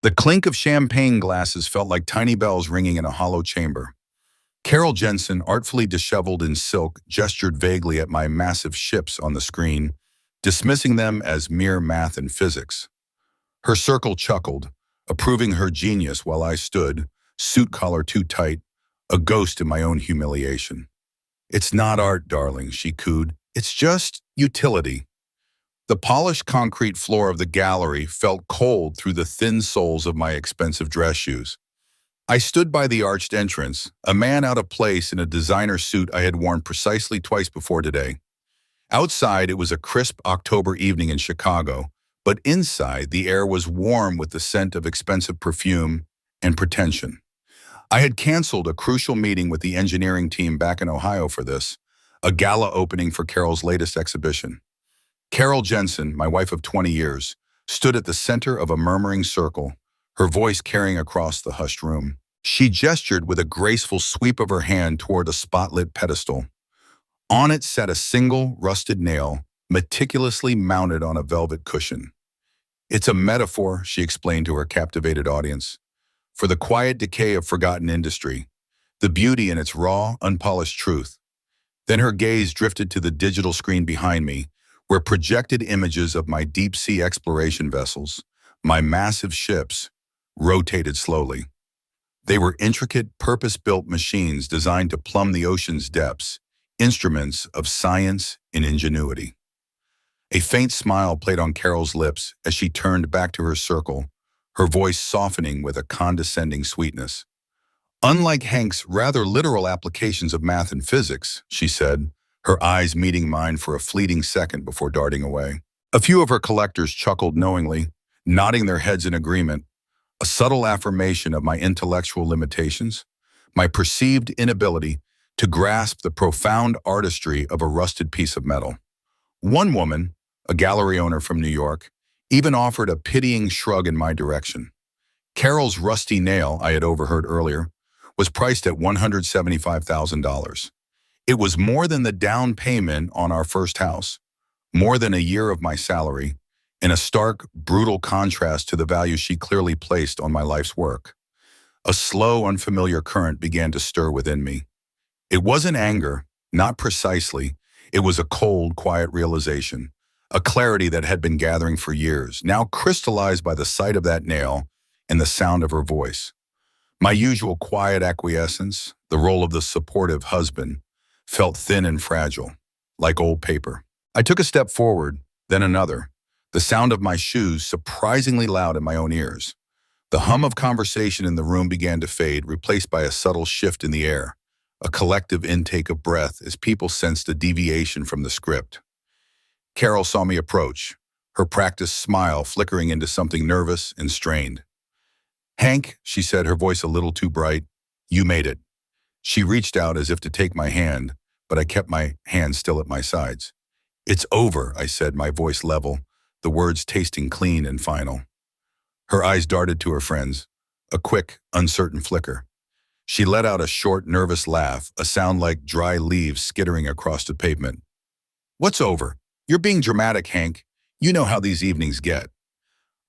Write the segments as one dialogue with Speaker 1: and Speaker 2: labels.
Speaker 1: The clink of champagne glasses felt like tiny bells ringing in a hollow chamber. Carol Jensen, artfully disheveled in silk, gestured vaguely at my massive ships on the screen, dismissing them as mere math and physics. Her circle chuckled, approving her genius while I stood, suit collar too tight, a ghost in my own humiliation. "It's not art, darling," she cooed. "It's just utility." The polished concrete floor of the gallery felt cold through the thin soles of my expensive dress shoes. I stood by the arched entrance, a man out of place in a designer suit I had worn precisely twice before today. Outside, it was a crisp October evening in Chicago, but inside, the air was warm with the scent of expensive perfume and pretension. I had canceled a crucial meeting with the engineering team back in Ohio for this, a gala opening for Carol's latest exhibition. Carol Jensen, my wife of 20 years, stood at the center of a murmuring circle, her voice carrying across the hushed room. She gestured with a graceful sweep of her hand toward a spotlit pedestal. On it sat a single, rusted nail, meticulously mounted on a velvet cushion. "It's a metaphor," she explained to her captivated audience, "for the quiet decay of forgotten industry, the beauty in its raw, unpolished truth." Then her gaze drifted to the digital screen behind me, where projected images of my deep-sea exploration vessels, my massive ships, rotated slowly. They were intricate, purpose-built machines designed to plumb the ocean's depths, instruments of science and ingenuity. A faint smile played on Carol's lips as she turned back to her circle, her voice softening with a condescending sweetness. "Unlike Hank's rather literal applications of math and physics," she said, her eyes meeting mine for a fleeting second before darting away. A few of her collectors chuckled knowingly, nodding their heads in agreement, a subtle affirmation of my intellectual limitations, my perceived inability to grasp the profound artistry of a rusted piece of metal. One woman, a gallery owner from New York, even offered a pitying shrug in my direction. Carol's rusty nail, I had overheard earlier, was priced at $175,000. It was more than the down payment on our first house, more than a year of my salary, in a stark, brutal contrast to the value she clearly placed on my life's work. A slow, unfamiliar current began to stir within me. It wasn't anger, not precisely. It was a cold, quiet realization, a clarity that had been gathering for years, now crystallized by the sight of that nail and the sound of her voice. My usual quiet acquiescence, the role of the supportive husband, felt thin and fragile, like old paper. I took a step forward, then another, the sound of my shoes surprisingly loud in my own ears. The hum of conversation in the room began to fade, replaced by a subtle shift in the air, a collective intake of breath as people sensed a deviation from the script. Carol saw me approach, her practiced smile flickering into something nervous and strained. "Hank," she said, her voice a little too bright, "you made it." She reached out as if to take my hand, but I kept my hand still at my sides. "It's over," I said, my voice level, the words tasting clean and final. Her eyes darted to her friends, a quick, uncertain flicker. She let out a short, nervous laugh, a sound like dry leaves skittering across the pavement. "What's over? You're being dramatic, Hank. You know how these evenings get."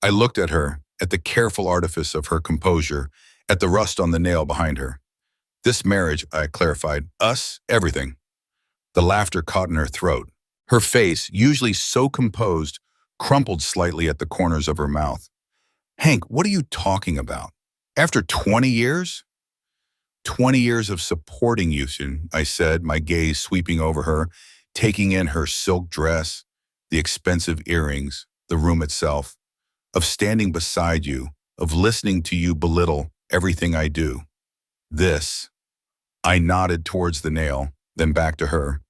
Speaker 1: I looked at her, at the careful artifice of her composure, at the rust on the nail behind her. "This marriage," I clarified, "us, everything." The laughter caught in her throat. Her face, usually so composed, crumpled slightly at the corners of her mouth. "Hank, what are you talking about? After 20 years? 20 years of supporting you," I said, my gaze sweeping over her, taking in her silk dress, the expensive earrings, the room itself, of standing beside you, of listening to you belittle everything I do. This. I nodded towards the nail, then back to her.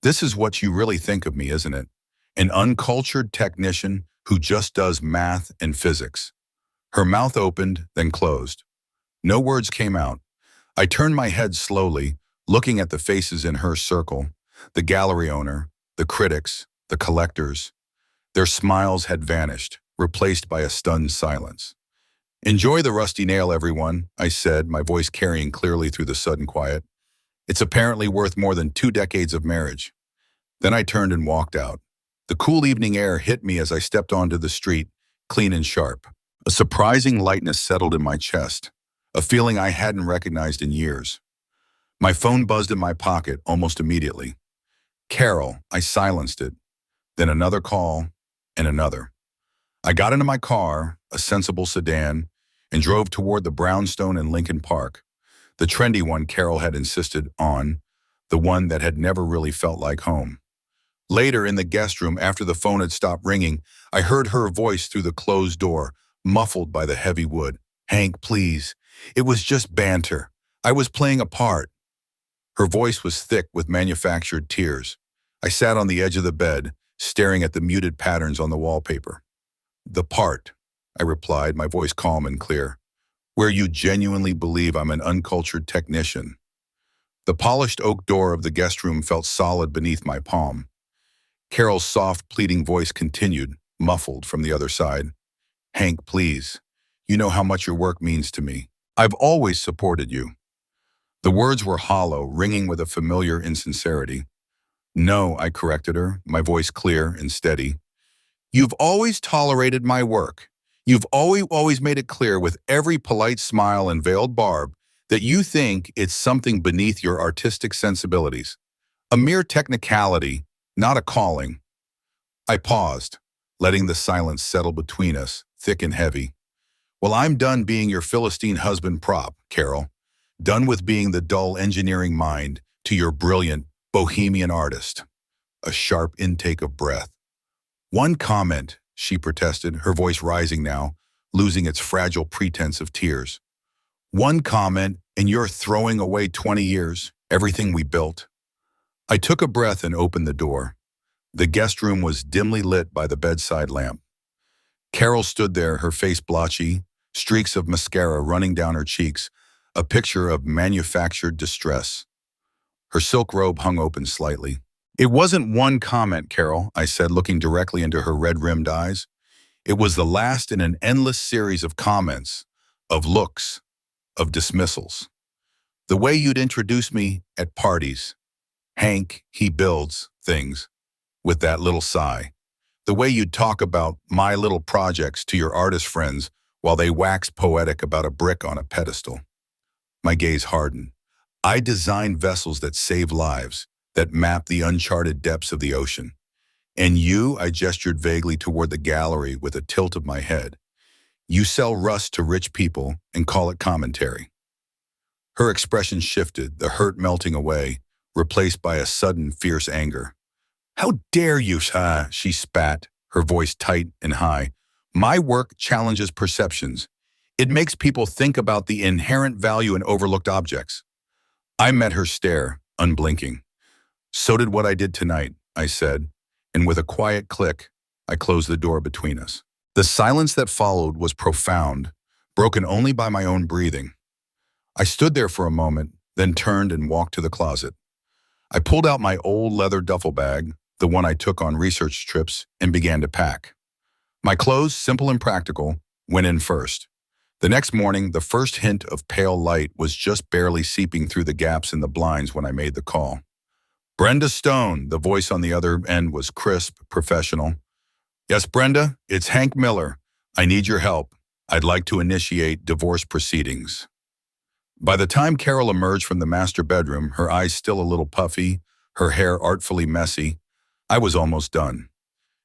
Speaker 1: "This is what you really think of me, isn't it? An uncultured technician who just does math and physics." Her mouth opened, then closed. No words came out. I turned my head slowly, looking at the faces in her circle, the gallery owner, the critics, the collectors. Their smiles had vanished, replaced by a stunned silence. "Enjoy the rusty nail, everyone," I said, my voice carrying clearly through the sudden quiet. "It's apparently worth more than 2 decades of marriage." Then I turned and walked out. The cool evening air hit me as I stepped onto the street, clean and sharp. A surprising lightness settled in my chest, a feeling I hadn't recognized in years. My phone buzzed in my pocket almost immediately. Carol, I silenced it. Then another call, and another. I got into my car, a sensible sedan, and drove toward the brownstone in Lincoln Park, the trendy one Carol had insisted on, the one that had never really felt like home. Later in the guest room, after the phone had stopped ringing, I heard her voice through the closed door, muffled by the heavy wood. "Hank, please. It was just banter. I was playing a part." Her voice was thick with manufactured tears. I sat on the edge of the bed, staring at the muted patterns on the wallpaper. "The part," I replied, my voice calm and clear, "where you genuinely believe I'm an uncultured technician." The polished oak door of the guest room felt solid beneath my palm. Carol's soft, pleading voice continued, muffled from the other side. "Hank, please. You know how much your work means to me. I've always supported you." The words were hollow, ringing with a familiar insincerity. "No," I corrected her, my voice clear and steady. "You've always tolerated my work. You've always made it clear with every polite smile and veiled barb that you think it's something beneath your artistic sensibilities. A mere technicality, not a calling." I paused, letting the silence settle between us, thick and heavy. "Well, I'm done being your Philistine husband prop, Carol. Done with being the dull engineering mind to your brilliant bohemian artist." A sharp intake of breath. "One comment," she protested, her voice rising now, losing its fragile pretense of tears. "One comment, and you're throwing away 20 years, everything we built." I took a breath and opened the door. The guest room was dimly lit by the bedside lamp. Carol stood there, her face blotchy, streaks of mascara running down her cheeks, a picture of manufactured distress. Her silk robe hung open slightly. "It wasn't one comment, Carol," I said, looking directly into her red-rimmed eyes. "It was the last in an endless series of comments, of looks, of dismissals. The way you'd introduce me at parties. Hank, he builds things," with that little sigh. "The way you'd talk about my little projects to your artist friends while they wax poetic about a brick on a pedestal." My gaze hardened. "I design vessels that save lives, that map the uncharted depths of the ocean. And you," I gestured vaguely toward the gallery with a tilt of my head, "you sell rust to rich people and call it commentary." Her expression shifted, the hurt melting away, replaced by a sudden fierce anger. "How dare you, she spat, her voice tight and high. "My work challenges perceptions. It makes people think about the inherent value in overlooked objects." I met her stare, unblinking. "So did what I did tonight," I said, and with a quiet click, I closed the door between us. The silence that followed was profound, broken only by my own breathing. I stood there for a moment, then turned and walked to the closet. I pulled out my old leather duffel bag, the one I took on research trips, and began to pack. My clothes, simple and practical, went in first. The next morning, the first hint of pale light was just barely seeping through the gaps in the blinds when I made the call. "Brenda Stone," the voice on the other end was crisp, professional. "Yes, Brenda, it's Hank Miller. I need your help. I'd like to initiate divorce proceedings." By the time Carol emerged from the master bedroom, her eyes still a little puffy, her hair artfully messy, I was almost done.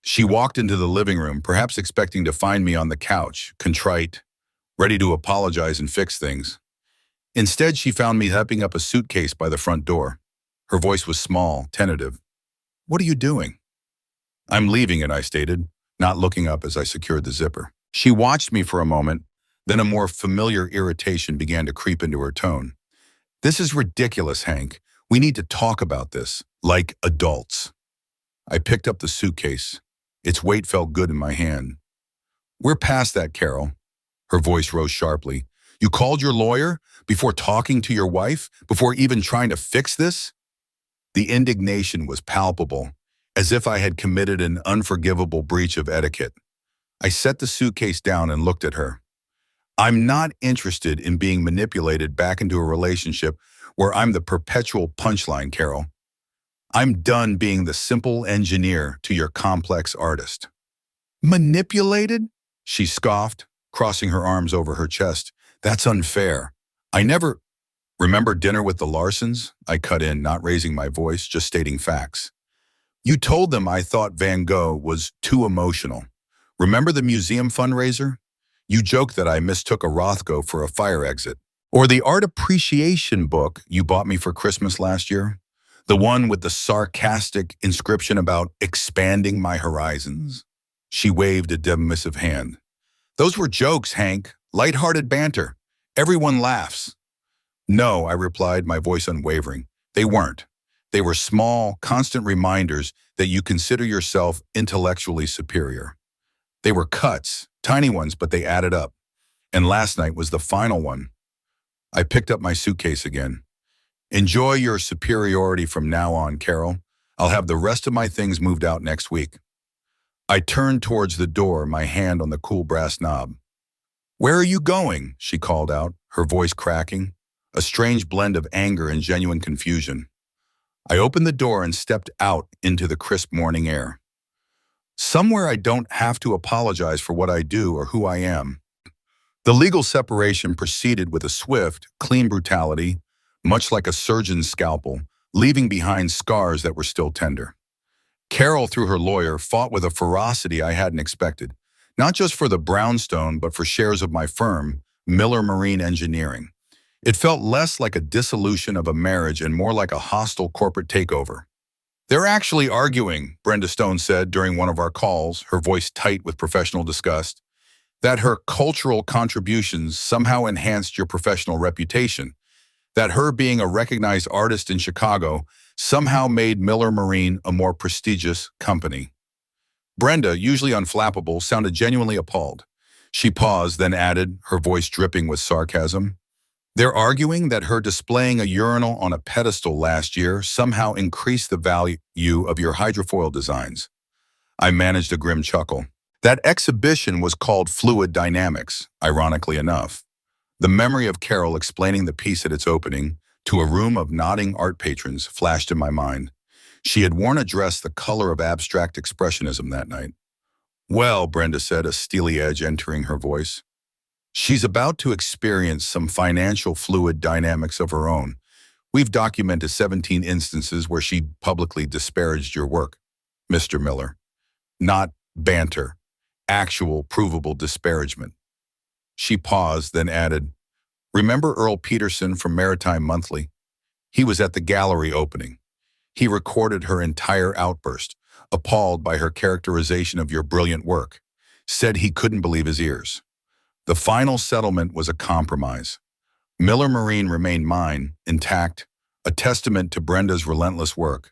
Speaker 1: She walked into the living room, perhaps expecting to find me on the couch, contrite, ready to apologize and fix things. Instead, she found me heaping up a suitcase by the front door. Her voice was small, tentative. "What are you doing?" "I'm leaving it," I stated, not looking up as I secured the zipper. She watched me for a moment, then a more familiar irritation began to creep into her tone. "This is ridiculous, Hank. We need to talk about this, like adults." I picked up the suitcase. Its weight felt good in my hand. "We're past that, Carol." Her voice rose sharply. "You called your lawyer before talking to your wife, before even trying to fix this?" The indignation was palpable, as if I had committed an unforgivable breach of etiquette. I set the suitcase down and looked at her. "I'm not interested in being manipulated back into a relationship where I'm the perpetual punchline, Carol. I'm done being the simple engineer to your complex artist." "Manipulated?" she scoffed, crossing her arms over her chest. That's unfair. I never remember dinner with the Larsons. I cut in, not raising my voice, just stating facts. You told them I thought Van Gogh was too emotional. Remember the museum fundraiser? You joked that I mistook a Rothko for a fire exit. Or the art appreciation book you bought me for Christmas last year? The one with the sarcastic inscription about expanding my horizons? She waved a dismissive hand. Those were jokes, Hank. Light-hearted banter. Everyone laughs. No, I replied, my voice unwavering. They weren't. They were small, constant reminders that you consider yourself intellectually superior. They were cuts, tiny ones, but they added up. And last night was the final one. I picked up my suitcase again. Enjoy your superiority from now on, Carol. I'll have the rest of my things moved out next week. I turned towards the door, my hand on the cool brass knob. Where are you going? She called out, her voice cracking, a strange blend of anger and genuine confusion. I opened the door and stepped out into the crisp morning air. Somewhere I don't have to apologize for what I do or who I am. The legal separation proceeded with a swift, clean brutality, much like a surgeon's scalpel, leaving behind scars that were still tender. Carol, through her lawyer, fought with a ferocity I hadn't expected, not just for the brownstone, but for shares of my firm, Miller Marine Engineering. It felt less like a dissolution of a marriage and more like a hostile corporate takeover. They're actually arguing, Brenda Stone said during one of our calls, her voice tight with professional disgust, that her cultural contributions somehow enhanced your professional reputation, that her being a recognized artist in Chicago somehow made Miller Marine a more prestigious company. Brenda, usually unflappable, sounded genuinely appalled. She paused, then added, her voice dripping with sarcasm. They're arguing that her displaying a urinal on a pedestal last year somehow increased the value of your hydrofoil designs. I managed a grim chuckle. That exhibition was called Fluid Dynamics, ironically enough. The memory of Carol explaining the piece at its opening to a room of nodding art patrons flashed in my mind. She had worn a dress the color of abstract expressionism that night. Well, Brenda said, a steely edge entering her voice. She's about to experience some financial fluid dynamics of her own. We've documented 17 instances where she publicly disparaged your work, Mr. Miller. Not banter, actual provable disparagement. She paused, then added, remember Earl Peterson from Maritime Monthly? He was at the gallery opening. He recorded her entire outburst, appalled by her characterization of your brilliant work, said he couldn't believe his ears. The final settlement was a compromise. Miller Marine remained mine, intact, a testament to Brenda's relentless work.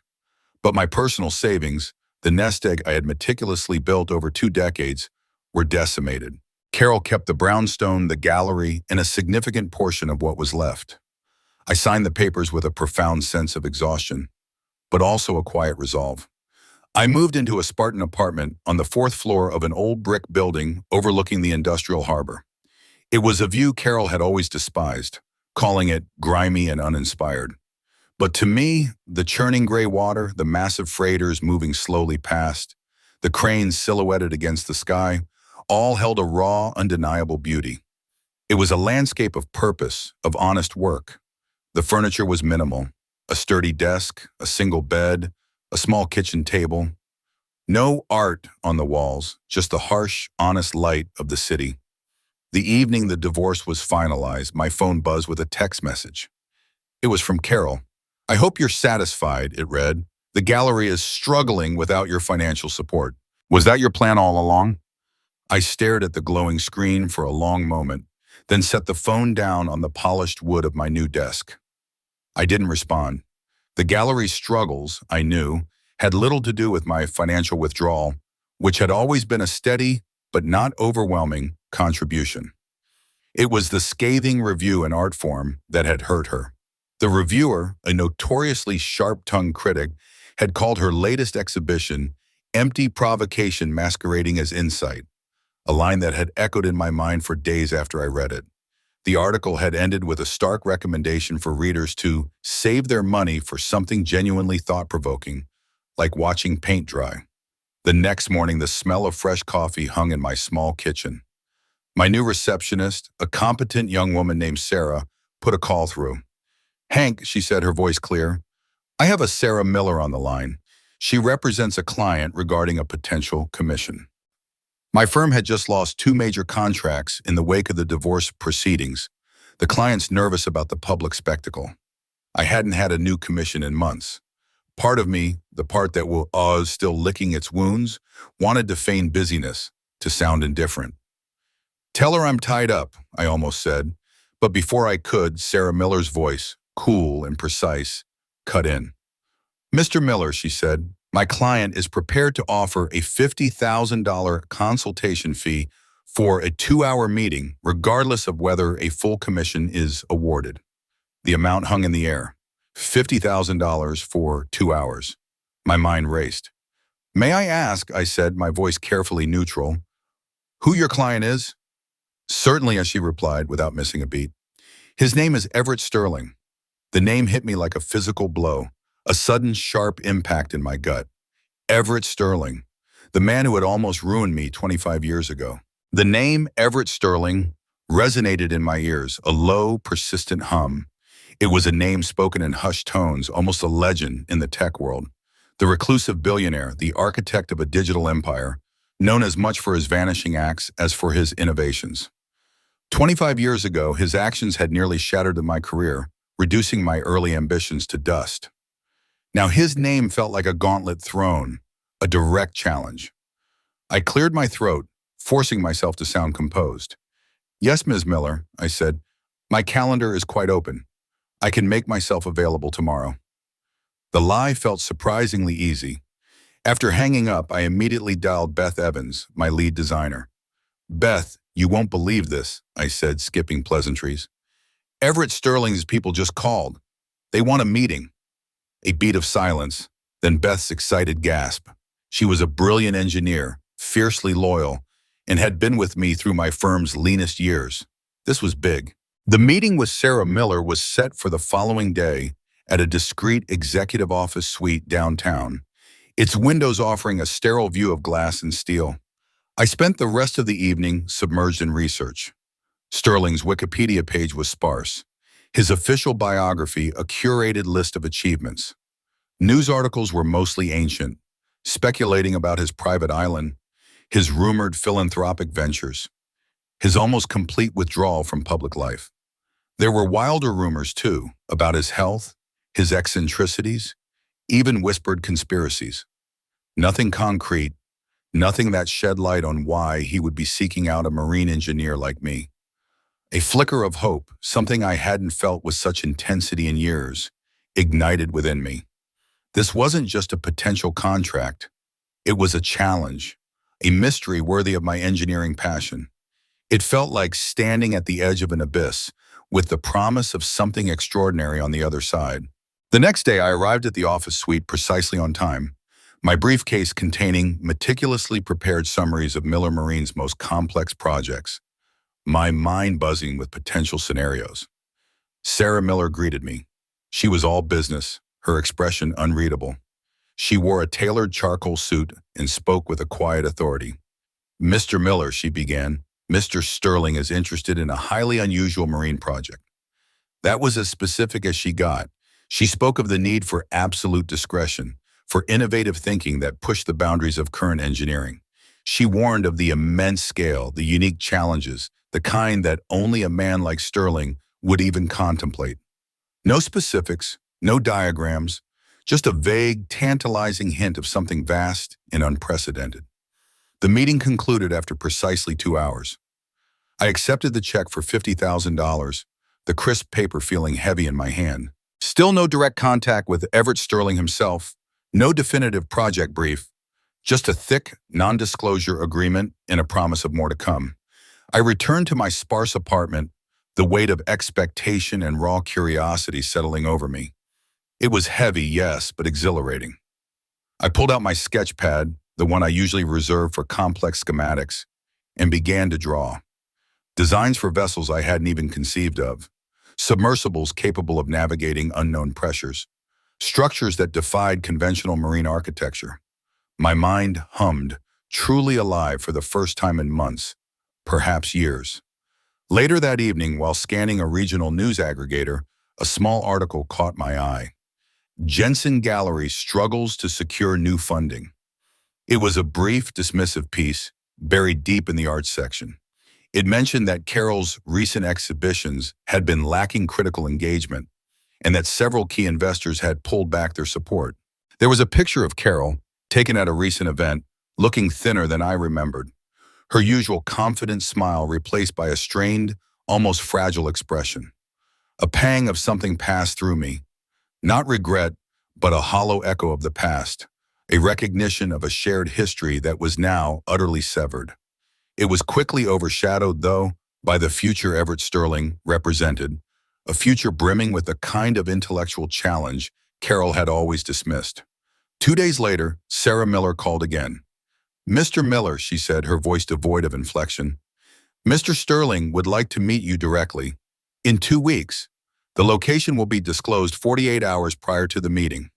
Speaker 1: But my personal savings, the nest egg I had meticulously built over 2 decades, were decimated. Carol kept the brownstone, the gallery, and a significant portion of what was left. I signed the papers with a profound sense of exhaustion, but also a quiet resolve. I moved into a Spartan apartment on the 4th floor of an old brick building overlooking the industrial harbor. It was a view Carol had always despised, calling it grimy and uninspired. But to me, the churning gray water, the massive freighters moving slowly past, the cranes silhouetted against the sky, all held a raw, undeniable beauty. It was a landscape of purpose, of honest work. The furniture was minimal, a sturdy desk, a single bed, a small kitchen table. No art on the walls, just the harsh, honest light of the city. The evening the divorce was finalized, my phone buzzed with a text message. It was from Carol. I hope you're satisfied, it read. The gallery is struggling without your financial support. Was that your plan all along? I stared at the glowing screen for a long moment, then set the phone down on the polished wood of my new desk. I didn't respond. The gallery's struggles, I knew, had little to do with my financial withdrawal, which had always been a steady, but not overwhelming, contribution. It was the scathing review in art form that had hurt her. The reviewer, a notoriously sharp-tongued critic, had called her latest exhibition empty provocation masquerading as insight, a line that had echoed in my mind for days after I read it. The article had ended with a stark recommendation for readers to save their money for something genuinely thought-provoking, like watching paint dry. The next morning, the smell of fresh coffee hung in my small kitchen. My new receptionist, a competent young woman named Sarah, put a call through. Hank, she said, her voice clear, I have a Sarah Miller on the line. She represents a client regarding a potential commission. My firm had just lost two major contracts in the wake of the divorce proceedings. The client's nervous about the public spectacle. I hadn't had a new commission in months. Part of me, the part that was still licking its wounds, wanted to feign busyness, to sound indifferent. Tell her I'm tied up, I almost said. But before I could, Sarah Miller's voice, cool and precise, cut in. Mr. Miller, she said, my client is prepared to offer a $50,000 consultation fee for a 2-hour meeting, regardless of whether a full commission is awarded. The amount hung in the air. $50,000 for 2 hours. My mind raced. May I ask, I said, my voice carefully neutral, who your client is? Certainly, as she replied, without missing a beat. His name is Everett Sterling. The name hit me like a physical blow, a sudden sharp impact in my gut. Everett Sterling, the man who had almost ruined me 25 years ago. The name Everett Sterling resonated in my ears, a low, persistent hum. It was a name spoken in hushed tones, almost a legend in the tech world. The reclusive billionaire, the architect of a digital empire, known as much for his vanishing acts as for his innovations. 25 years ago, his actions had nearly shattered my career, reducing my early ambitions to dust. Now his name felt like a gauntlet thrown, a direct challenge. I cleared my throat, forcing myself to sound composed. Yes, Ms. Miller, I said, my calendar is quite open. I can make myself available tomorrow. The lie felt surprisingly easy. After hanging up, I immediately dialed Beth Evans, my lead designer. Beth, you won't believe this, I said, skipping pleasantries. Everett Sterling's people just called. They want a meeting. A beat of silence, then Beth's excited gasp. She was a brilliant engineer, fiercely loyal, and had been with me through my firm's leanest years. This was big. The meeting with Sarah Miller was set for the following day at a discreet executive office suite downtown, its windows offering a sterile view of glass and steel. I spent the rest of the evening submerged in research. Sterling's Wikipedia page was sparse. His official biography, a curated list of achievements. News articles were mostly ancient, speculating about his private island, his rumored philanthropic ventures, his almost complete withdrawal from public life. There were wilder rumors, too, about his health, his eccentricities, even whispered conspiracies. Nothing concrete, nothing that shed light on why he would be seeking out a marine engineer like me. A flicker of hope, something I hadn't felt with such intensity in years, ignited within me. This wasn't just a potential contract. It was a challenge, a mystery worthy of my engineering passion. It felt like standing at the edge of an abyss, with the promise of something extraordinary on the other side. The next day, I arrived at the office suite precisely on time, my briefcase containing meticulously prepared summaries of Miller Marine's most complex projects, my mind buzzing with potential scenarios. Sarah Miller greeted me. She was all business, her expression unreadable. She wore a tailored charcoal suit and spoke with a quiet authority. Mr. Miller, she began, Mr. Sterling is interested in a highly unusual marine project. That was as specific as she got. She spoke of the need for absolute discretion, for innovative thinking that pushed the boundaries of current engineering. She warned of the immense scale, the unique challenges, the kind that only a man like Sterling would even contemplate. No specifics, no diagrams, just a vague, tantalizing hint of something vast and unprecedented. The meeting concluded after precisely 2 hours. I accepted the check for $50,000, the crisp paper feeling heavy in my hand. Still no direct contact with Everett Sterling himself, no definitive project brief, just a thick, non-disclosure agreement and a promise of more to come. I returned to my sparse apartment, the weight of expectation and raw curiosity settling over me. It was heavy, yes, but exhilarating. I pulled out my sketch pad, the one I usually reserve for complex schematics, and began to draw. Designs for vessels I hadn't even conceived of, submersibles capable of navigating unknown pressures, structures that defied conventional marine architecture. My mind hummed, truly alive for the first time in months, perhaps years. Later that evening, while scanning a regional news aggregator, a small article caught my eye. Jensen Gallery struggles to secure new funding. It was a brief, dismissive piece, buried deep in the arts section. It mentioned that Carroll's recent exhibitions had been lacking critical engagement, and that several key investors had pulled back their support. There was a picture of Carroll, taken at a recent event, looking thinner than I remembered, her usual confident smile replaced by a strained, almost fragile expression. A pang of something passed through me, not regret, but a hollow echo of the past, a recognition of a shared history that was now utterly severed. It was quickly overshadowed, though, by the future Everett Sterling represented, a future brimming with the kind of intellectual challenge Carroll had always dismissed. 2 days later, Sarah Miller called again. "Mr. Miller," she said, her voice devoid of inflection, "Mr. Sterling would like to meet you directly. In 2 weeks. The location will be disclosed 48 hours prior to the meeting."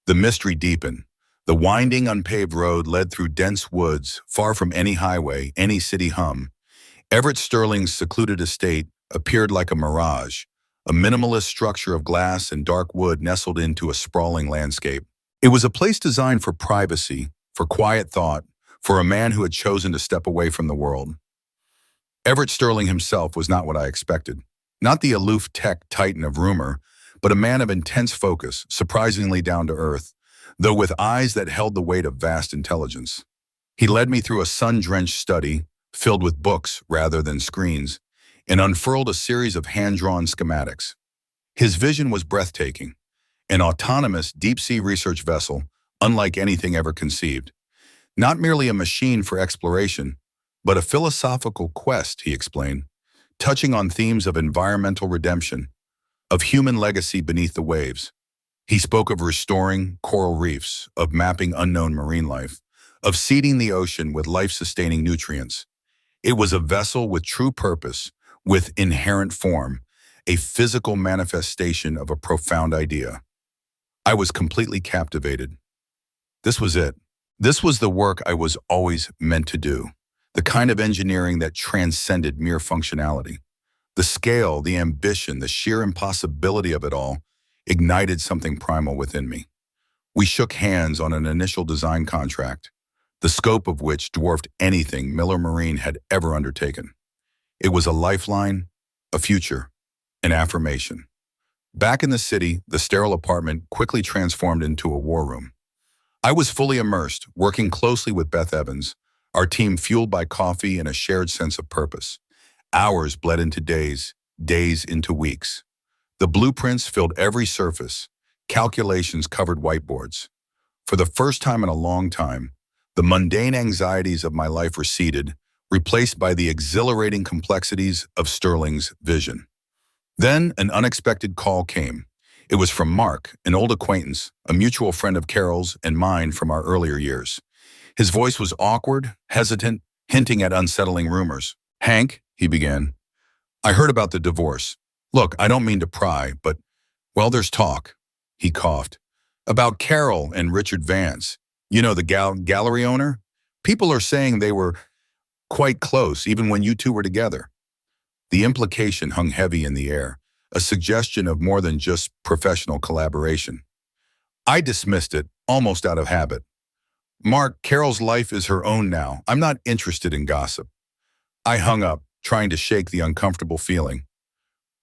Speaker 1: The mystery deepened. The winding, unpaved road led through dense woods, far from any highway, any city hum. Everett Sterling's secluded estate appeared like a mirage, a minimalist structure of glass and dark wood nestled into a sprawling landscape. It was a place designed for privacy, for quiet thought, for a man who had chosen to step away from the world. Everett Sterling himself was not what I expected. Not the aloof tech titan of rumor, but a man of intense focus, surprisingly down to earth, though with eyes that held the weight of vast intelligence. He led me through a sun-drenched study, filled with books rather than screens, and unfurled a series of hand-drawn schematics. His vision was breathtaking, an autonomous deep-sea research vessel, unlike anything ever conceived. Not merely a machine for exploration, but a philosophical quest, he explained, touching on themes of environmental redemption, of human legacy beneath the waves. He spoke of restoring coral reefs, of mapping unknown marine life, of seeding the ocean with life-sustaining nutrients. It was a vessel with true purpose, with inherent form, a physical manifestation of a profound idea. I was completely captivated. This was it. This was the work I was always meant to do, the kind of engineering that transcended mere functionality. The scale, the ambition, the sheer impossibility of it all ignited something primal within me. We shook hands on an initial design contract, the scope of which dwarfed anything Miller Marine had ever undertaken. It was a lifeline, a future, an affirmation. Back in the city, the sterile apartment quickly transformed into a war room. I was fully immersed, working closely with Beth Evans, our team fueled by coffee and a shared sense of purpose. Hours bled into days, days into weeks. The blueprints filled every surface, calculations covered whiteboards. For the first time in a long time, the mundane anxieties of my life receded, replaced by the exhilarating complexities of Sterling's vision. Then an unexpected call came. It was from Mark, an old acquaintance, a mutual friend of Carol's and mine from our earlier years. His voice was awkward, hesitant, hinting at unsettling rumors. "Hank," he began, "I heard about the divorce. Look, I don't mean to pry, but, well, there's talk." He coughed. "About Carol and Richard Vance. You know, the gallery owner? People are saying they were quite close, even when you two were together." The implication hung heavy in the air, a suggestion of more than just professional collaboration. I dismissed it, almost out of habit. "Mark, Carol's life is her own now. I'm not interested in gossip." I hung up, trying to shake the uncomfortable feeling.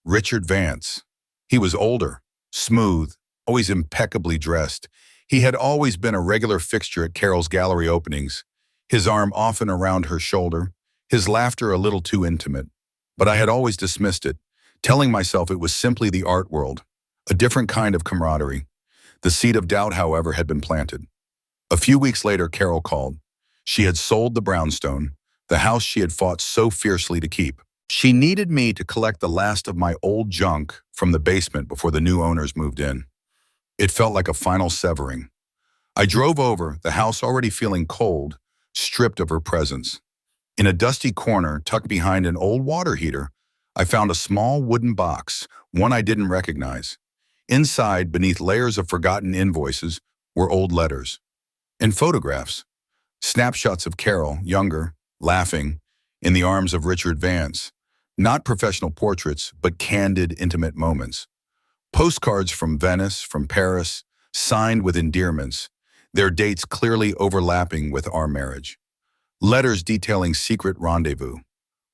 Speaker 1: Richard Vance. He was older, smooth, always impeccably dressed. He had always been a regular fixture at Carol's gallery openings, his arm often around her shoulder, his laughter a little too intimate. But I had always dismissed it, telling myself it was simply the art world, a different kind of camaraderie. The seed of doubt, however, had been planted. A few weeks later, Carol called. She had sold the brownstone, the house she had fought so fiercely to keep. She needed me to collect the last of my old junk from the basement before the new owners moved in. It felt like a final severing. I drove over, the house already feeling cold, stripped of her presence. In a dusty corner, tucked behind an old water heater, I found a small wooden box, one I didn't recognize. Inside, beneath layers of forgotten invoices, were old letters and photographs. Snapshots of Carol, younger, laughing, in the arms of Richard Vance. Not professional portraits, but candid, intimate moments. Postcards from Venice, from Paris, signed with endearments, their dates clearly overlapping with our marriage. Letters detailing secret rendezvous,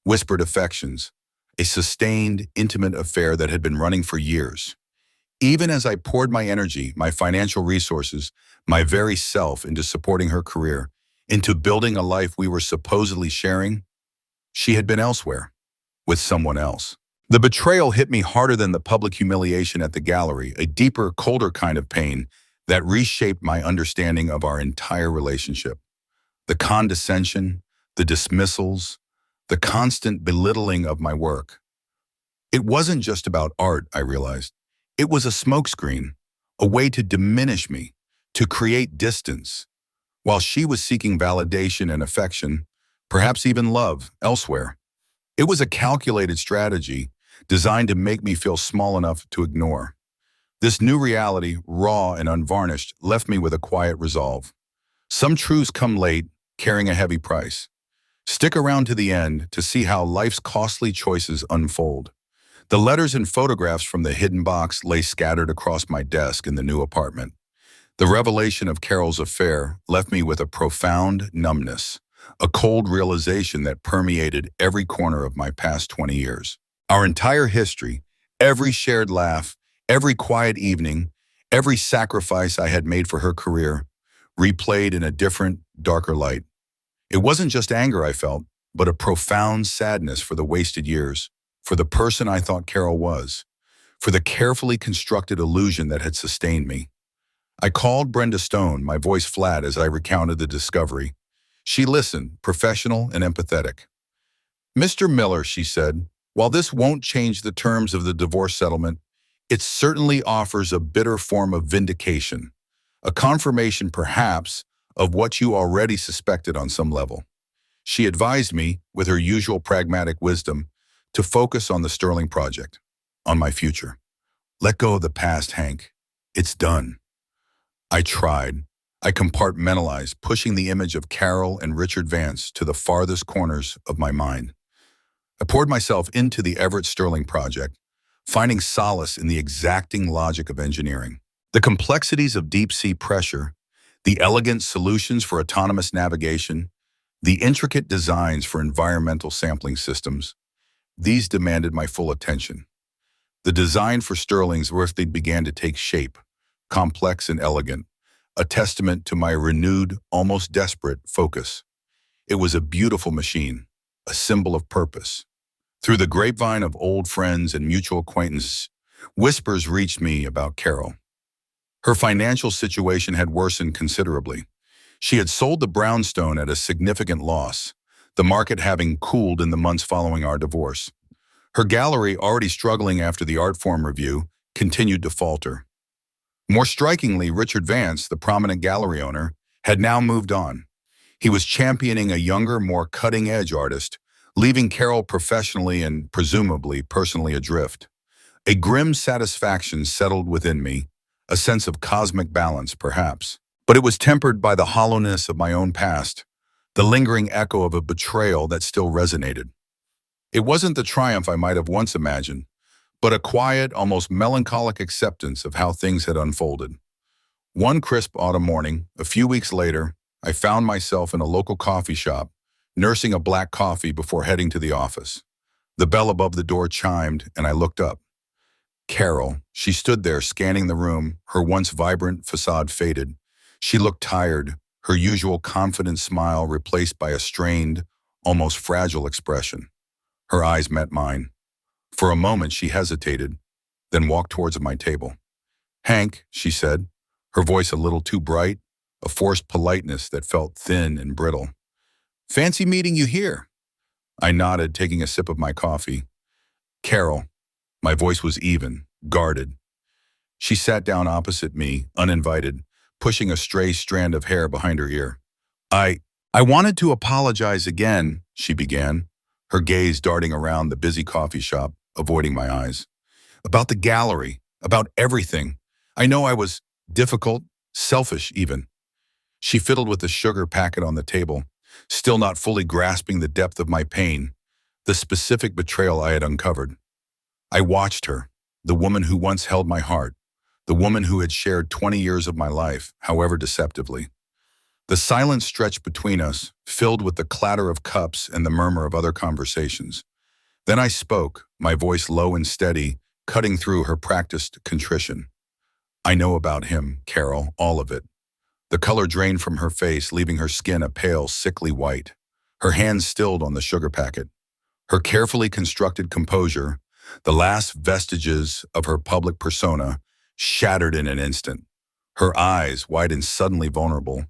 Speaker 1: whispered affections, a sustained, intimate affair that had been running for years. Even as I poured my energy, my financial resources, my very self into supporting her career, into building a life we were supposedly sharing, she had been elsewhere, with someone else. The betrayal hit me harder than the public humiliation at the gallery, a deeper, colder kind of pain that reshaped my understanding of our entire relationship. The condescension, the dismissals, the constant belittling of my work. It wasn't just about art, I realized. It was a smokescreen, a way to diminish me, to create distance, while she was seeking validation and affection, perhaps even love, elsewhere. It was a calculated strategy designed to make me feel small enough to ignore. This new reality, raw and unvarnished, left me with a quiet resolve. Some truths come late, carrying a heavy price. Stick around to the end to see how life's costly choices unfold. The letters and photographs from the hidden box lay scattered across my desk in the new apartment. The revelation of Carol's affair left me with a profound numbness, a cold realization that permeated every corner of my past 20 years. Our entire history, every shared laugh, every quiet evening, every sacrifice I had made for her career, replayed in a different, darker light. It wasn't just anger I felt, but a profound sadness for the wasted years, for the person I thought Carol was, for the carefully constructed illusion that had sustained me. I called Brenda Stone, my voice flat as I recounted the discovery. She listened, professional and empathetic. "Mr. Miller," she said, "while this won't change the terms of the divorce settlement, it certainly offers a bitter form of vindication, a confirmation perhaps of what you already suspected on some level." She advised me, with her usual pragmatic wisdom, to focus on the Sterling project, on my future. "Let go of the past, Hank. It's done." I tried. I compartmentalized, pushing the image of Carol and Richard Vance to the farthest corners of my mind. I poured myself into the Everett Sterling project, finding solace in the exacting logic of engineering. The complexities of deep-sea pressure, the elegant solutions for autonomous navigation, the intricate designs for environmental sampling systems, these demanded my full attention. The design for Sterling's earthly began to take shape, complex and elegant, a testament to my renewed, almost desperate focus. It was a beautiful machine, a symbol of purpose. Through the grapevine of old friends and mutual acquaintances, whispers reached me about Carol. Her financial situation had worsened considerably. She had sold the brownstone at a significant loss, the market having cooled in the months following our divorce. Her gallery, already struggling after the art form review, continued to falter. More strikingly, Richard Vance, the prominent gallery owner, had now moved on. He was championing a younger, more cutting-edge artist, leaving Carol professionally and presumably personally adrift. A grim satisfaction settled within me, a sense of cosmic balance, perhaps. But it was tempered by the hollowness of my own past, the lingering echo of a betrayal that still resonated. It wasn't the triumph I might have once imagined, but a quiet, almost melancholic acceptance of how things had unfolded. One crisp autumn morning, a few weeks later, I found myself in a local coffee shop, nursing a black coffee before heading to the office. The bell above the door chimed, and I looked up. Carol, she stood there scanning the room, her once vibrant facade faded. She looked tired, her usual confident smile replaced by a strained, almost fragile expression. Her eyes met mine. For a moment she hesitated, then walked towards my table. "Hank," she said, her voice a little too bright, a forced politeness that felt thin and brittle. "Fancy meeting you here." I nodded, taking a sip of my coffee. "Carol." My voice was even, guarded. She sat down opposite me, uninvited, pushing a stray strand of hair behind her ear. I wanted to apologize again," she began, her gaze darting around the busy coffee shop, avoiding my eyes. "About the gallery, about everything. I know I was difficult, selfish even." She fiddled with the sugar packet on the table. still not fully grasping the depth of my pain, the specific betrayal I had uncovered. I watched her, the woman who once held my heart, the woman who had shared 20 years of my life, however deceptively. The silence stretched between us, filled with the clatter of cups and the murmur of other conversations. Then I spoke, my voice low and steady, cutting through her practiced contrition. I know about him, Carol, all of it. The color drained from her face, leaving her skin a pale, sickly white. Her hands stilled on the sugar packet. Her carefully constructed composure, the last vestiges of her public persona, shattered in an instant. Her eyes, wide and suddenly vulnerable,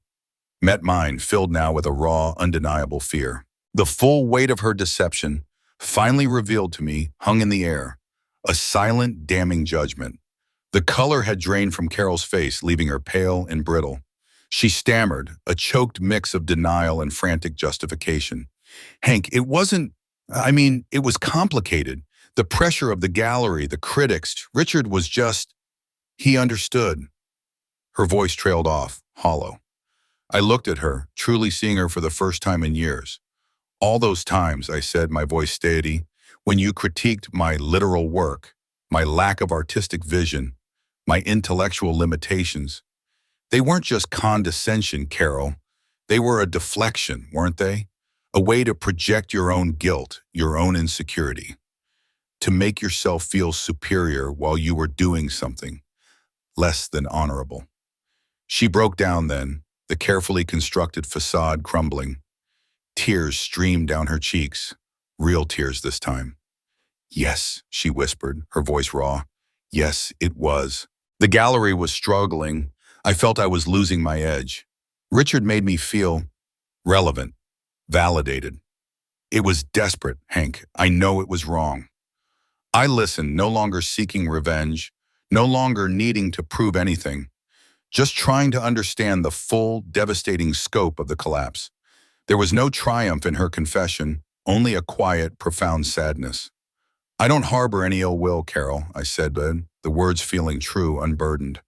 Speaker 1: met mine, filled now with a raw, undeniable fear. The full weight of her deception, finally revealed to me, hung in the air, a silent, damning judgment. The color had drained from Carol's face, leaving her pale and brittle. She stammered, a choked mix of denial and frantic justification. Hank, it was complicated. The pressure of the gallery, the critics, Richard was just, he understood. Her voice trailed off, hollow. I looked at her, truly seeing her for the first time in years. All those times, I said, my voice steady, when you critiqued my literal work, my lack of artistic vision, my intellectual limitations. They weren't just condescension, Carol. They were a deflection, weren't they? A way to project your own guilt, your own insecurity. To make yourself feel superior while you were doing something less than honorable. She broke down then, the carefully constructed facade crumbling. Tears streamed down her cheeks, real tears this time. Yes, she whispered, her voice raw. Yes, it was. The gallery was struggling. I felt I was losing my edge. Richard made me feel relevant, validated. It was desperate, Hank. I know it was wrong. I listened, no longer seeking revenge, no longer needing to prove anything, just trying to understand the full, devastating scope of the collapse. There was no triumph in her confession, only a quiet, profound sadness. I don't harbor any ill will, Carol, I said, the words feeling true, unburdened.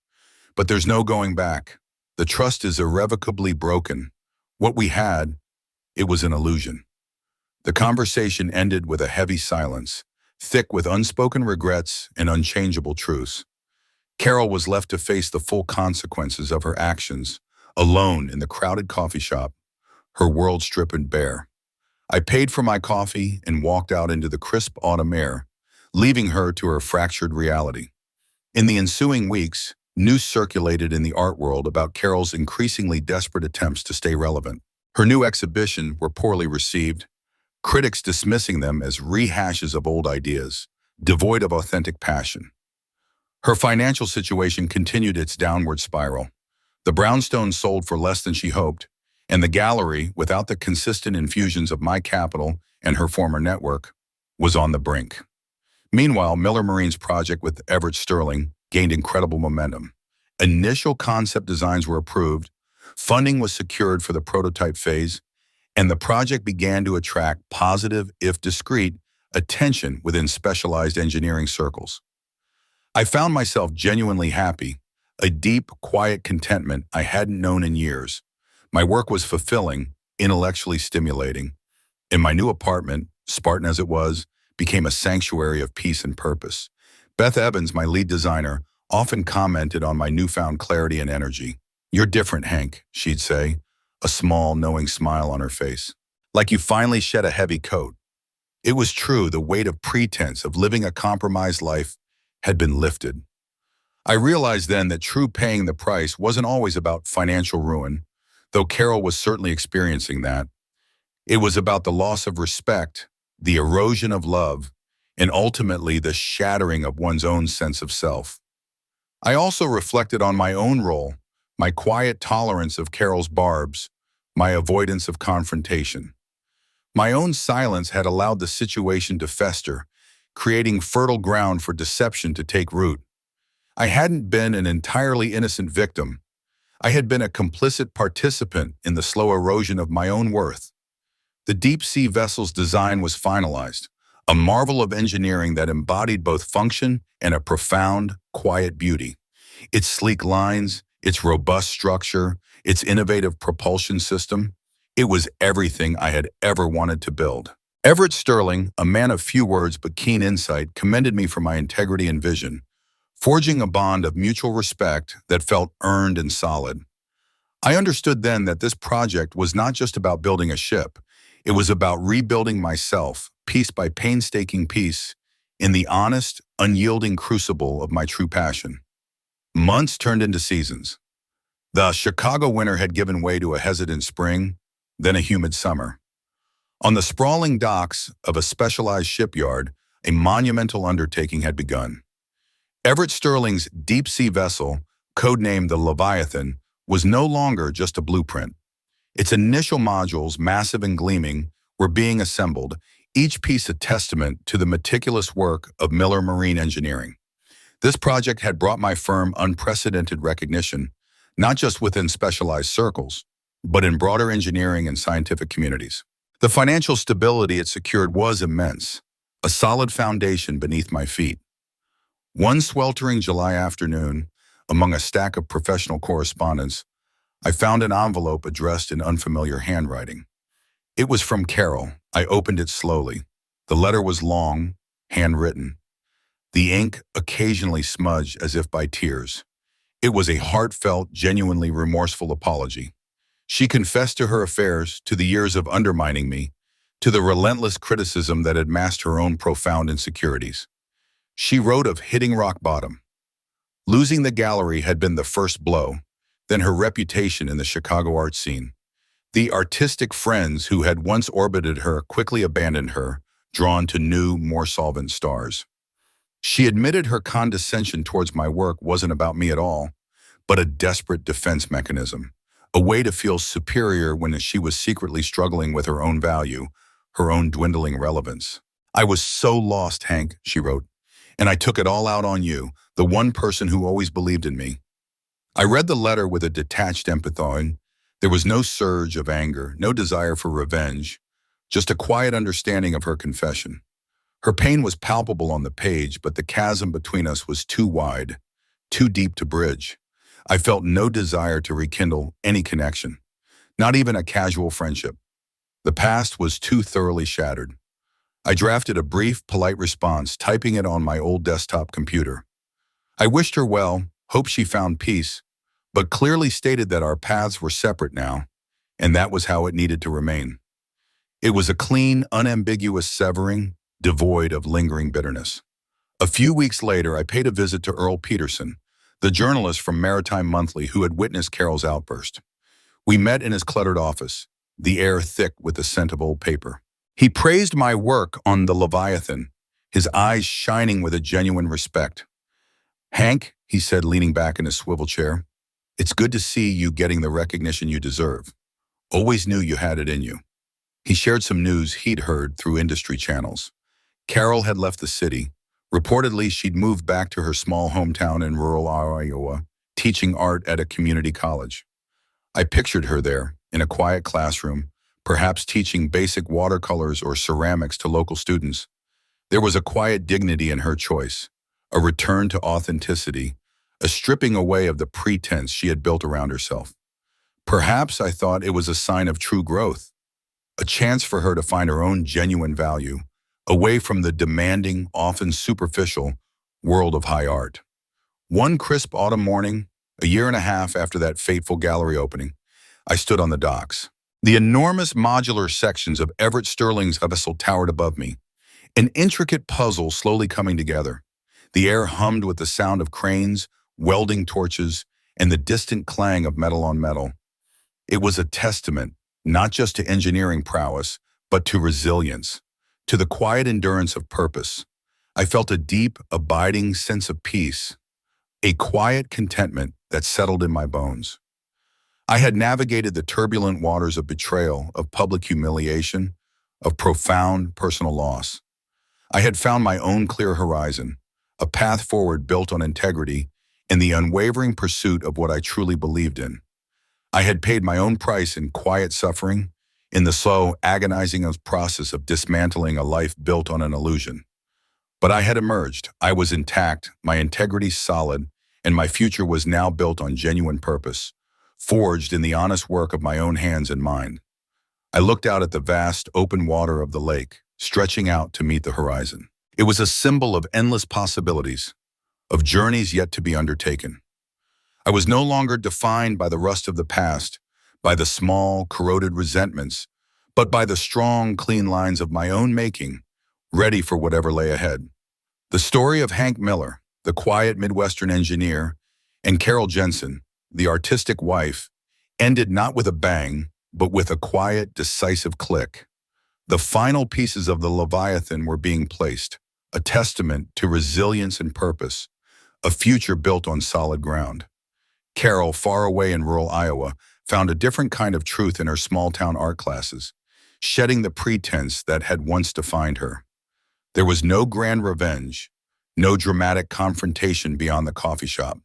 Speaker 1: But there's no going back. The trust is irrevocably broken. What we had, it was an illusion. The conversation ended with a heavy silence, thick with unspoken regrets and unchangeable truths. Carol was left to face the full consequences of her actions, alone in the crowded coffee shop, her world stripped bare. I paid for my coffee and walked out into the crisp autumn air, leaving her to her fractured reality. In the ensuing weeks, news circulated in the art world about Carol's increasingly desperate attempts to stay relevant. Her new exhibition were poorly received, critics dismissing them as rehashes of old ideas, devoid of authentic passion. Her financial situation continued its downward spiral. The brownstones sold for less than she hoped, and the gallery, without the consistent infusions of my capital and her former network, was on the brink. Meanwhile, Miller Marine's project with Everett Sterling gained incredible momentum. Initial concept designs were approved, funding was secured for the prototype phase, and the project began to attract positive, if discreet, attention within specialized engineering circles. I found myself genuinely happy, a deep, quiet contentment I hadn't known in years. My work was fulfilling, intellectually stimulating, and my new apartment, Spartan as it was, became a sanctuary of peace and purpose. Beth Evans, my lead designer, often commented on my newfound clarity and energy. "You're different, Hank," she'd say, a small, knowing smile on her face. "Like you finally shed a heavy coat." It was true, the weight of pretense of living a compromised life had been lifted. I realized then that true paying the price wasn't always about financial ruin, though Carol was certainly experiencing that. It was about the loss of respect, the erosion of love, and ultimately the shattering of one's own sense of self. I also reflected on my own role, my quiet tolerance of Carol's barbs, my avoidance of confrontation. My own silence had allowed the situation to fester, creating fertile ground for deception to take root. I hadn't been an entirely innocent victim. I had been a complicit participant in the slow erosion of my own worth. The deep-sea vessel's design was finalized, a marvel of engineering that embodied both function and a profound, quiet beauty. Its sleek lines, its robust structure, its innovative propulsion system, It was everything I had ever wanted to build. Everett Sterling, a man of few words but keen insight, commended me for my integrity and vision, forging a bond of mutual respect that felt earned and solid. I understood then that this project was not just about building a ship. It was about rebuilding myself, piece by painstaking piece, in the honest, unyielding crucible of my true passion. Months turned into seasons. The Chicago winter had given way to a hesitant spring, then a humid summer. On the sprawling docks of a specialized shipyard, a monumental undertaking had begun. Everett Sterling's deep-sea vessel, codenamed the Leviathan, was no longer just a blueprint. Its initial modules, massive and gleaming, were being assembled, each piece a testament to the meticulous work of Miller Marine Engineering. This project had brought my firm unprecedented recognition, not just within specialized circles, but in broader engineering and scientific communities. The financial stability it secured was immense, a solid foundation beneath my feet. One sweltering July afternoon, among a stack of professional correspondence, I found an envelope addressed in unfamiliar handwriting. It was from Carol. I opened it slowly. The letter was long, handwritten. The ink occasionally smudged as if by tears. It was a heartfelt, genuinely remorseful apology. She confessed to her affairs, to the years of undermining me, to the relentless criticism that had masked her own profound insecurities. She wrote of hitting rock bottom. Losing the gallery had been the first blow, then her reputation in the Chicago art scene. The artistic friends who had once orbited her quickly abandoned her, drawn to new, more solvent stars. She admitted her condescension towards my work wasn't about me at all, but a desperate defense mechanism, a way to feel superior when she was secretly struggling with her own value, her own dwindling relevance. "I was so lost, Hank," she wrote, "and I took it all out on you, the one person who always believed in me." I read the letter with a detached empathy. There was no surge of anger, no desire for revenge, just a quiet understanding of her confession. Her pain was palpable on the page, but the chasm between us was too wide, too deep to bridge. I felt no desire to rekindle any connection, not even a casual friendship. The past was too thoroughly shattered. I drafted a brief, polite response, typing it on my old desktop computer. I wished her well, hoped she found peace, but clearly stated that our paths were separate now, and that was how it needed to remain. It was a clean, unambiguous severing, devoid of lingering bitterness. A few weeks later, I paid a visit to Earl Peterson, the journalist from Maritime Monthly who had witnessed Carol's outburst. We met in his cluttered office, the air thick with the scent of old paper. He praised my work on the Leviathan, his eyes shining with a genuine respect. "Hank," he said, leaning back in his swivel chair, "it's good to see you getting the recognition you deserve. Always knew you had it in you." He shared some news he'd heard through industry channels. Carol had left the city. Reportedly, she'd moved back to her small hometown in rural Iowa, teaching art at a community college. I pictured her there, in a quiet classroom, perhaps teaching basic watercolors or ceramics to local students. There was a quiet dignity in her choice, a return to authenticity, a stripping away of the pretense she had built around herself. Perhaps, I thought, it was a sign of true growth, a chance for her to find her own genuine value, away from the demanding, often superficial, world of high art. One crisp autumn morning, a year and a half after that fateful gallery opening, I stood on the docks. The enormous modular sections of Everett Sterling's vessel towered above me, an intricate puzzle slowly coming together. The air hummed with the sound of cranes, welding torches, and the distant clang of metal on metal. It was a testament, not just to engineering prowess, but to resilience, to the quiet endurance of purpose. I felt a deep, abiding sense of peace, a quiet contentment that settled in my bones. I had navigated the turbulent waters of betrayal, of public humiliation, of profound personal loss. I had found my own clear horizon, a path forward built on integrity and the unwavering pursuit of what I truly believed in. I had paid my own price in quiet suffering, in the slow, agonizing process of dismantling a life built on an illusion. But I had emerged. I was intact, my integrity solid, and my future was now built on genuine purpose, forged in the honest work of my own hands and mind. I looked out at the vast, open water of the lake, stretching out to meet the horizon. It was a symbol of endless possibilities, of journeys yet to be undertaken. I was no longer defined by the rust of the past, by the small, corroded resentments, but by the strong, clean lines of my own making, ready for whatever lay ahead. The story of Hank Miller, the quiet Midwestern engineer, and Carol Jensen, the artistic wife, ended not with a bang, but with a quiet, decisive click. The final pieces of the Leviathan were being placed, a testament to resilience and purpose, a future built on solid ground. Carol, far away in rural Iowa, found a different kind of truth in her small-town art classes, shedding the pretense that had once defined her. There was no grand revenge, no dramatic confrontation beyond the coffee shop,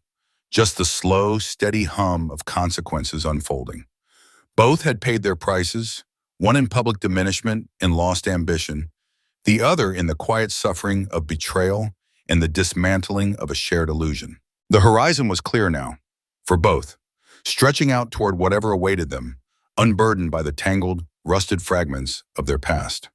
Speaker 1: just the slow, steady hum of consequences unfolding. Both had paid their prices, one in public diminishment and lost ambition, the other in the quiet suffering of betrayal and the dismantling of a shared illusion. The horizon was clear now, for both, stretching out toward whatever awaited them, unburdened by the tangled, rusted fragments of their past.